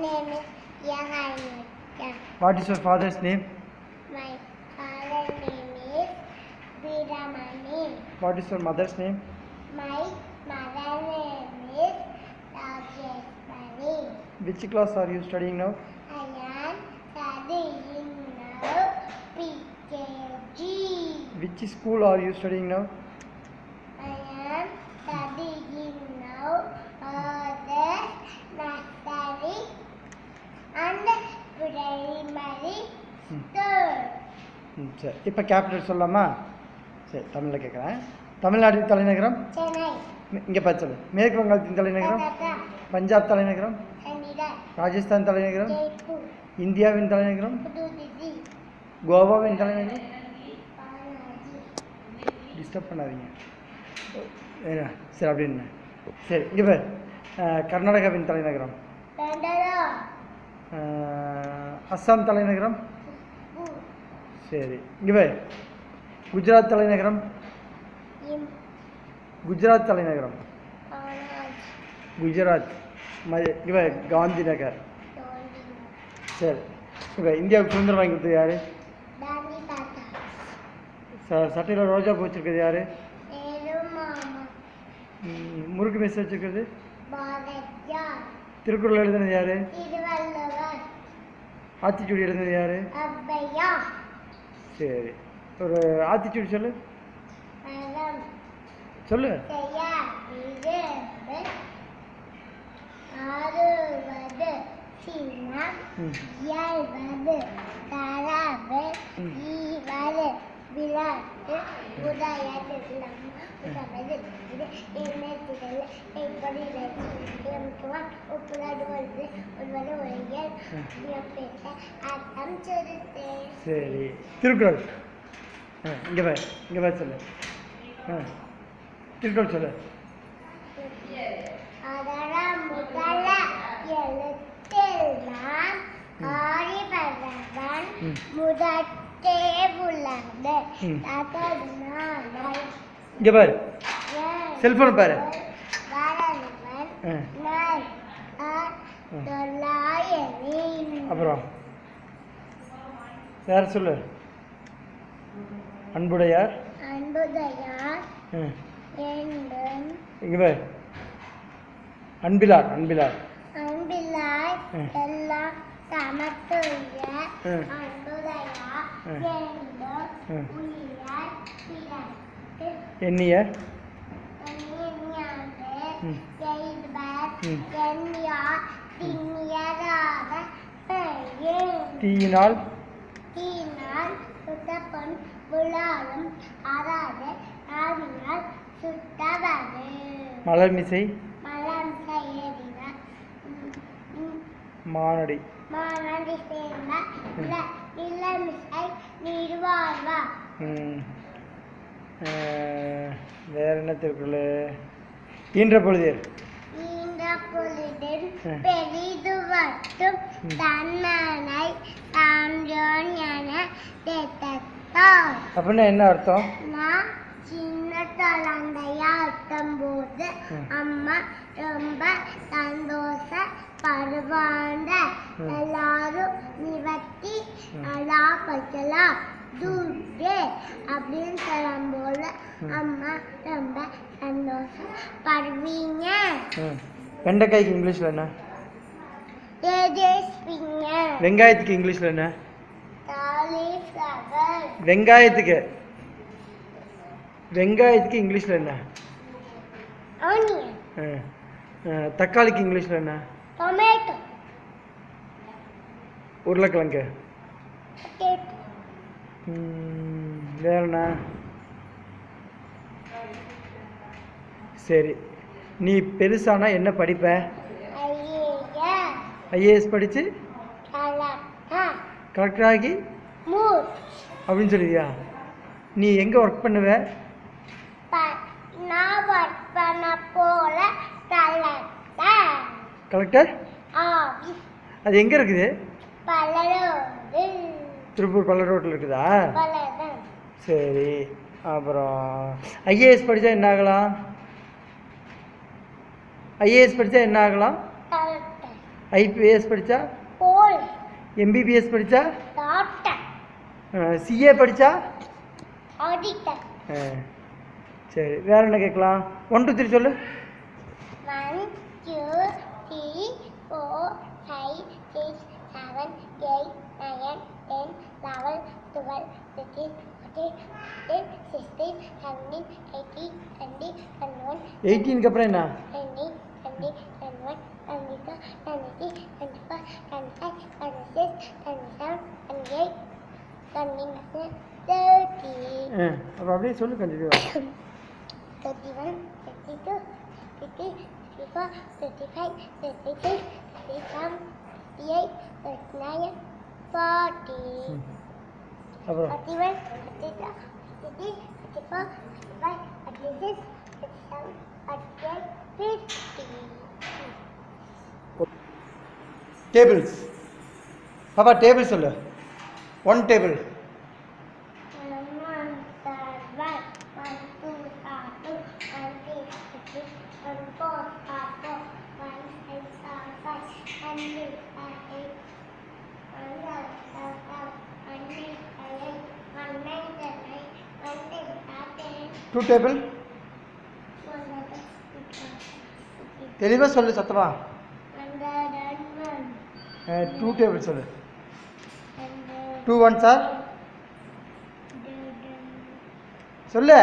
name is Yahanuja. What is your father's name? My father's name is Viramani. What is your mother's name? My mother's name is Rajeshwari. Which class are you studying now? I am studying now PKG. Which school are you studying now? I am studying now the nursery and primary third. சரி இப்போ capital சொல்லலாமா? சரி தமிழில் கேட்குறேன். தமிழ்நாட்டின் தலைநகரம்? Chennai. இங்கே பார்த்து சொல்லு. மேற்கு வங்காளத்தின் தலைநகரம்? Kolkata. பஞ்சாப் தலைநகரம்? Chandigarh. ராஜஸ்தான் தலைநகரம்? Jaipur. இந்தியாவின் தலைநகரம்? Pudu Delhi. கோவாவின் தலைநகரம்? Panaji. டிஸ்டர்ப் பண்ணாதீங்க. சரி அப்படின்னு சரி இங்கே பார். கர்நாடகாவின் தலைநகரம்? Bangalore. அஸ்ஸாம் தலைநகரம்? Pur. சரி இங்கே பார். குஜராத் தலைநகரம்? குஜராத் தலைநகரம்? Panaji. குஜராத். இங்கே பார் காந்தி நகர். Dolly. சரி இப்போ இந்தியாவுக்கு சுதந்திரம் வாங்கி கொடுத்தது யார்? Gandhi Tata. சட்டையில் ரோஜா பூ வச்சுருக்கிறது யார்? Nehru Mama. முறுக்கு மெஸ் வச்சுருக்கிறது? Bharatya. திருக்குறள் எழுதுனது யார்? Tiruvalluvar. ஆத்திச்சூடி எழுதுனது யார்? Abhaya. சரி ஒரு ஆத்திச்சூடி சொல்லு. Param. சொல்லு. Jaya. Virabha. Aruvad. Sinam. Yalvad. Tarab. Ival. Virat. Budayat. Lam. Udavad. Innathidal. Ekpadirai. Ilamkuva. Upuladuvalvu. Ulvadu Ulayal. Viyapeta. Atham Churuthe. சரி திருக்குறள் இங்கே பார் சொல்லு. திருக்குறள் சொல்லு. அதர முதல எழுத்தெல்லாம் ஆரிபரவன் முதற்றே உள்ளது தகனாய் இங்கே பார் செல்ஃபோன் பாரு. வரவன் தொள்ளாயிரம் அப்புறம் வேற சொல்லு. அன்புடையார்? அன்புடையார் என்றும் இங்கே பார் அன்பிலார். அன்பிலாய் எல்லாம் சமத்துள்ள அன்புடையார் என்றும் உயிராய் பிறர்க்கு எண்ணிய எண்ணியாண்டு எய்துவர் எண்ணியார் திண்ணியராக பெய்யும் தீயினால் சுத்தப்பொன் புலாலும் அறாது ஆவினால் சுத்தவது மலர்மிசை மலம் செய்தினார் மானடி சேர்ந்த இளமிசை நிர்வாழ்வா. வேற என்ன திருக்குறள்? ஈன்ற பொழுதில் பெரிதுவட்டும் தன்மனை சான்றோன் என தேத்தார். அப்படின்னா என்ன அர்த்தம்? நான் சின்ன குழந்தையா இருக்கும்போது அம்மா ரொம்ப சந்தோஷப்படுவாங்க. எல்லாரும் நிவர்த்தி நல்லா வைக்கலாம் துட்டு அப்படின்னு சொல்லும்போது அம்மா ரொம்ப சந்தோஷப்படுவீங்க. வெண்டைக்காய்க்கு இங்கிலீஷில் என்ன? தேஜஸ்விங்க. வெங்காயத்துக்கு இங்கிலீஷில் என்ன? காலிஃப்ளவர். வெங்காயத்துக்கு இங்கிலீஷில் என்ன? ஆனியன். தக்காளிக்கு இங்கிலீஷில் என்ன? டொமேட்டோ. உருளைக்கிழங்கு. வேற என்ன? சரி நீ பெருசானா என்ன படிப்ப? ஐஏஎஸ் படித்து கலெக்டர் ஆகி அப்படின்னு சொல்லுவியா? நீ எங்கே ஒர்க் பண்ணுவ? நான் ஒர்க் பண்ண போல கலெக்டர் அது எங்கே இருக்குது? திருப்பூர் பல்லர் ரோட்டில் இருக்குதா? சரி அப்புறம் ஐஏஎஸ் படித்தா என்ன ஆகலாம்? ஐபிஎஸ் படித்தா? போல் எம்பிபிஎஸ் படித்தா? டாக்டர் சிஏ படித்தா? ஆடிட்டர் சரி, வேற என்ன கேட்கலாம்? 1 2 3 சொல்லு. 1 2 3 4 5 6 7 8 9 10 11 12 13 14 15 16 17 18 20 21 18க்கு அப்புறம் என்ன? 20 20 21 22 23 24 25 26 27 28 29 30 அப்போ அப்படியே சொல்லு கண்டினியூ. 31 32 33 34 35 36 37 38 39 40 அப்புறம் 41 42 43 44 45 46 47 48 50 டேபிள்ஸ். பாப்பா டேபிள் சொல்லு. 1 டேபிள். 2 டேபிள். தெளிவாக சொல்லு சத்தமா. 2 டேபிள் சொல்லு. 2 1 சார் சொல்லு.